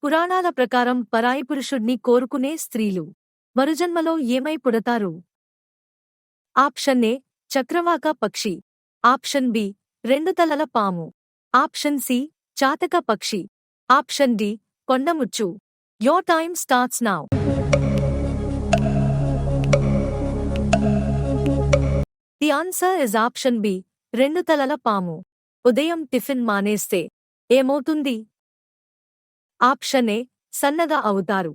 పురాణాల ప్రకారం పరాయి పురుషుడ్ని కోరుకునే స్త్రీలు మరుజన్మలో ఏమై పుడతారు? ఆప్షన్ ఏ చక్రవాక పక్షి, ఆప్షన్ బి రెండు తలల పాము, ఆప్షన్ సి చాతక పక్షి, ఆప్షన్ డి కొండముచ్చు. Your time starts now. The answer is option B రెండు తలల పాము. ఉదయం టిఫిన్ మానేస్తే ఏమవుతుంది? ఆప్షన్ ఏ సన్నగా అవుతారు,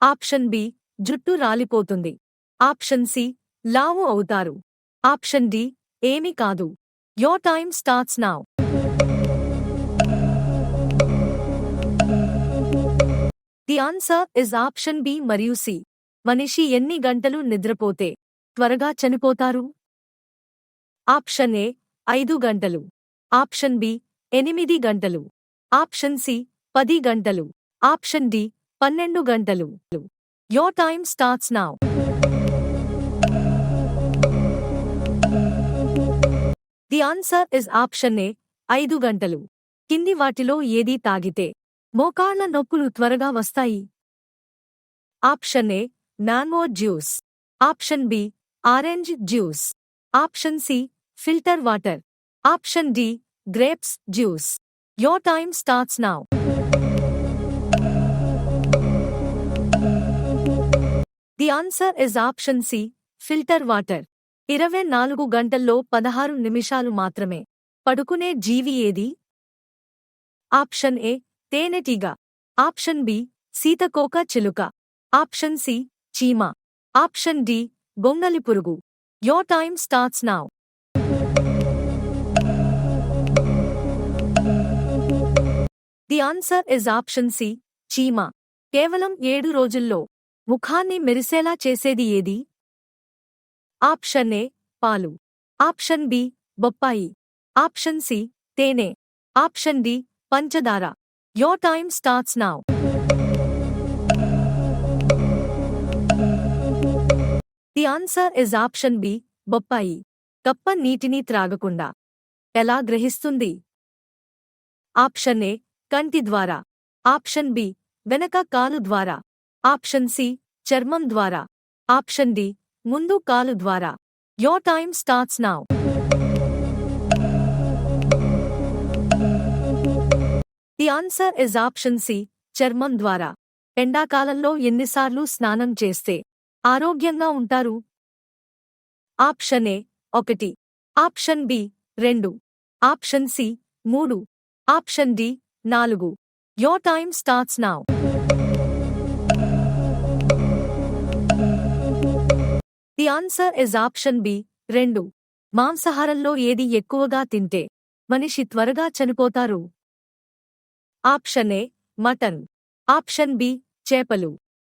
ఆప్షన్ బి జుట్టు రాలిపోతుంది, ఆప్షన్ సి లావు అవుతారు, ఆప్షన్ డి ఏమీ కాదు. Your time starts now. The answer is option B మరియు సి. మనిషి ఎన్ని గంటలు నిద్రపోతే త్వరగా చనిపోతారు? ఆప్షన్ ఏ 5 గంటలు, ఆప్షన్ బి 8 గంటలు, ఆప్షన్ సి 10 గంటలు, ఆప్షన్ డి 12 గంటలు. Your time starts now. The answer is option A 5 గంటలు. కింది వాటిలో ఏదీ తాగితే మోకాళ్ల నొప్పులు త్వరగా వస్తాయి? Option A mango juice, option B orange juice, option C filter water, option D grapes juice. Your time starts now. The answer is option C filter water. 24 గంటల్లో 16 నిమిషాలు మాత్రమే పడుకునే జీవి ఏది? ఆప్షన్ ఏ తేనెటీగ, ఆప్షన్ బి సీతకోక చిలుక, ఆప్షన్ సి చీమ, option D గొంగలి పురుగు. Your time starts now. The answer is option C చీమ. కేవలం 7 రోజుల్లో ముఖాన్ని మెరిసేలా చేసేది ఏది? ఆప్షన్ ఏ పాలు, ఆప్షన్ బి బొప్పాయి, ఆప్షన్ సి తేనె, ఆప్షన్ డి పంచదార. Your time starts now. The answer is option B బొప్పాయి. కప్ప నీటిని త్రాగకుండా ఎలా గ్రహిస్తుంది? ఆప్షన్ ఏ కంటి ద్వారా, ఆప్షన్ బి వెనక కాలు ద్వారా, ఆప్షన్ సి చర్మం ద్వారా, ఆప్షన్ డి ముందు కాలు ద్వారా. Your time starts now. The answer is option C చర్మం ద్వారా. ఎండాకాలంలో ఎన్నిసార్లు స్నానం చేస్తే ఆరోగ్యంగా ఉంటారు? Option A 1, option B 2, option C 3, option D 4. Your time starts now. The answer is option B 2. మాంసాహారంలో ఏది ఎక్కువగా తింటే మనిషి త్వరగా చనిపోతారు? Option A mutton, option B చేపలు,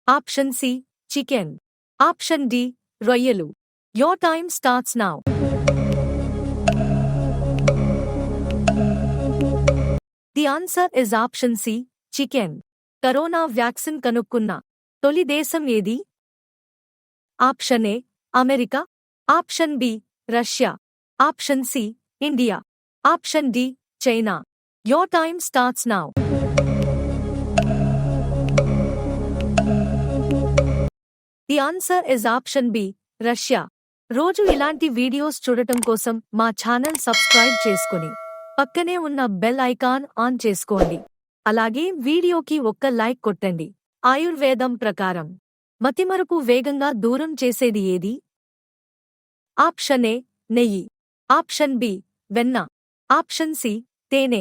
option C chicken, option D రొయ్యలు. Your time starts now. The answer is option C chicken. Corona vaccine కనుక్కున్న తొలి దేశం ఏది? Option A America, option B Russia, option C India, option D China. Your time starts now. The answer is option B Russia. రోజు ఇలాంటి videos చూడటం కోసం మా channel subscribe చేసుకుని పక్కనే ఉన్న బెల్ ఐకాన్ ఆన్ చేసుకోండి. అలాగే వీడియోకి ఒక్క లైక్ కొట్టండి. ఆయుర్వేదం ప్రకారం మతిమరుపు వేగంగా దూరం చేసేది ఏది? ఆప్షన్ ఏ నెయ్యి, ఆప్షన్ బి వెన్న, ఆప్షన్ సి తేనె,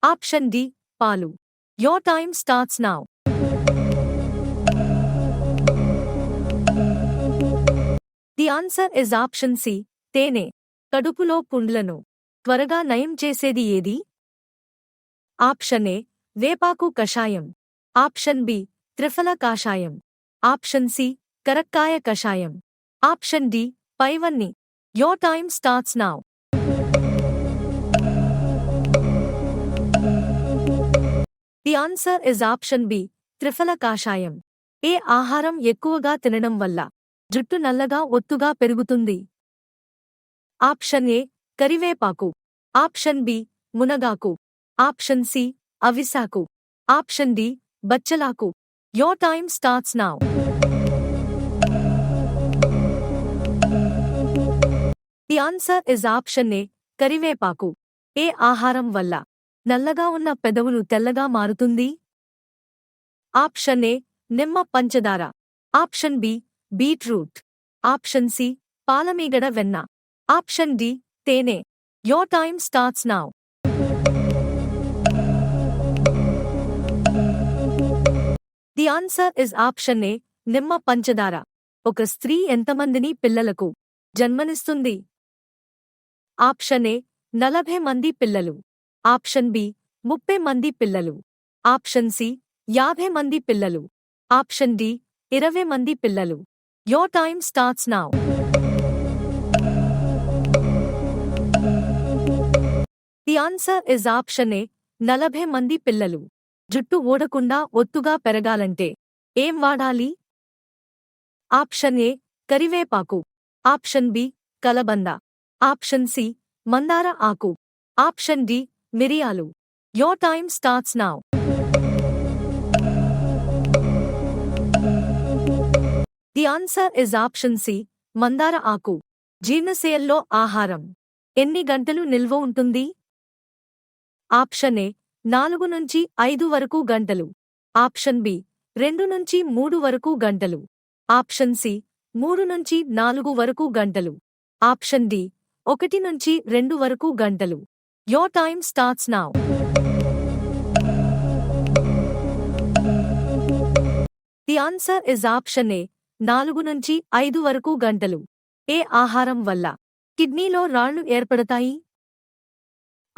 ఆప్షన్ డి పాలు. Your time starts now. The answer is option C తేనె. కడుపులో పుండ్లను త్వరగా నయం చేసేది ఏది? ఆప్షన్ ఏ వేపాకు కషాయం, ఆప్షన్ బి త్రిఫల కాషాయం, ఆప్షన్ సి కరక్కాయ కషాయం, ఆప్షన్ డి పైవన్నీ. Your time starts now. The answer is option B త్రిఫల కాషాయం. ఏ ఆహారం ఎక్కువగా తినడం వల్ల జుట్టు నల్లగా ఒత్తుగా పెరుగుతుంది? ఆప్షన్ ఏ కరివేపాకు, ఆప్షన్ బి మునగాకు, ఆప్షన్ సి అవిసాకు, ఆప్షన్ డి బచ్చలాకు. Your time starts now. The answer is option A. కరివేపాకు. ఏ ఆహారం వల్ల నల్లగా ఉన్న పెదవులు తెల్లగా మారుతుంది? ఆప్షన్ ఏ నిమ్మ పంచదార. Option B beetroot. Option C పాలమీగడ వెన్న. ఆప్షన్ డి తేనె. Your time starts now. The answer is option A. నిమ్మ పంచదార. ఒక స్త్రీ ఎంతమందిని పిల్లలకు జన్మనిస్తుంది? ఆప్షన్ ఏ 40 మంది పిల్లలు. ఆప్షన్ బి 30 మంది పిల్లలు. ఆప్షన్ సి 50 మంది పిల్లలు. ఆప్షన్ డి 20 మంది పిల్లలు. Your time starts now. The answer is option A. 40 మంది పిల్లలు. జుట్టు ఊడకుండా ఒత్తుగా పెరగాలంటే ఏం వాడాలి? ఆప్షన్ ఏ కరివేపాకు. ఆప్షన్ బి కలబంద. ఆప్షన్ సి మందార ఆకు. ఆప్షన్ డి మిరియాలు. Your time starts now. The answer is option C. మందార ఆకు. జీర్ణశయంలో ఆహారం ఎన్ని గంటలు నిల్వ ఉంటుంది? ఆప్షన్ ఏ 4 నుంచి 5 వరకు గంటలు. ఆప్షన్ బి 2 నుంచి 3 వరకు గంటలు. ఆప్షన్ సి 3 నుంచి 4 వరకు గంటలు. ఆప్షన్ డి 1 నుంచి 2 వరకు గంటలు. Your time starts now. The answer is option A. 4 నుంచి 5 వరకు గంటలు. ఏ ఆహారం వల్ల కిడ్నీలో రాళ్లు ఏర్పడతాయి?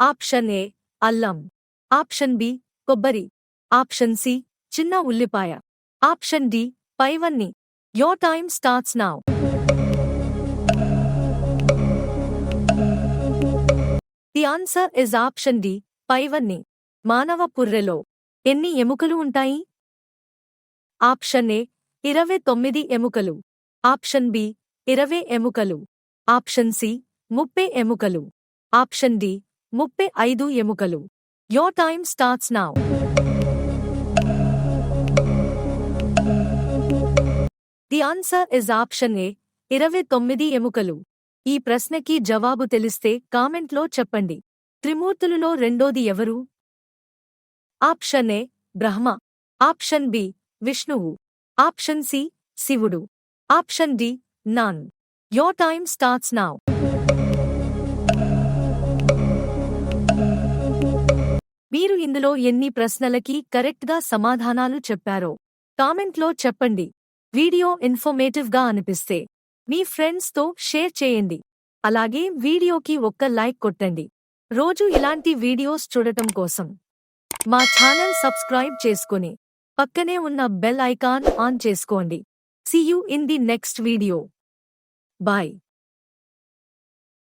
ఆప్షన్ ఏ అల్లం. ఆప్షన్ బి కొబ్బరి. ఆప్షన్ సి చిన్న ఉల్లిపాయ. ఆప్షన్ డి పైవన్నీ. Your time starts now. The answer is option D. పైవన్నీ. మానవ పుర్రెలో ఎన్ని ఎముకలు ఉంటాయి? ఆప్షన్ ఏ 29 ఎముకలు. ఆప్షన్ బి 20 ఎముకలు. ఆప్షన్ సి 30 ఎముకలు. ఆప్షన్ డి 35 ఎముకలు. Your time starts now. The answer is option A. 29 ఎముకలు. ఈ ప్రశ్నకి జవాబు తెలిస్తే కామెంట్లో చెప్పండి. త్రిమూర్తులలో రెండోది ఎవరు? Option A Brahma. Option B విష్ణువు. ఆప్షన్ సి శివుడు. Option D none. Your time starts now. మీరు ఇందులో ఎన్ని ప్రశ్నలకి కరెక్ట్గా సమాధానాలు చెప్పారో కామెంట్లో చెప్పండి. వీడియో ఇన్ఫర్మేటివ్గా అనిపిస్తే మీ ఫ్రెండ్స్తో షేర్ చేయండి. అలాగే వీడియోకి ఒక్క లైక్ కొట్టండి. రోజు ఇలాంటి వీడియోస్ చూడటం కోసం మా ఛానల్ సబ్స్క్రైబ్ చేసుకుని పక్కనే ఉన్న బెల్ ఐకాన్ ఆన్ చేసుకోండి. See you in the next video. Bye.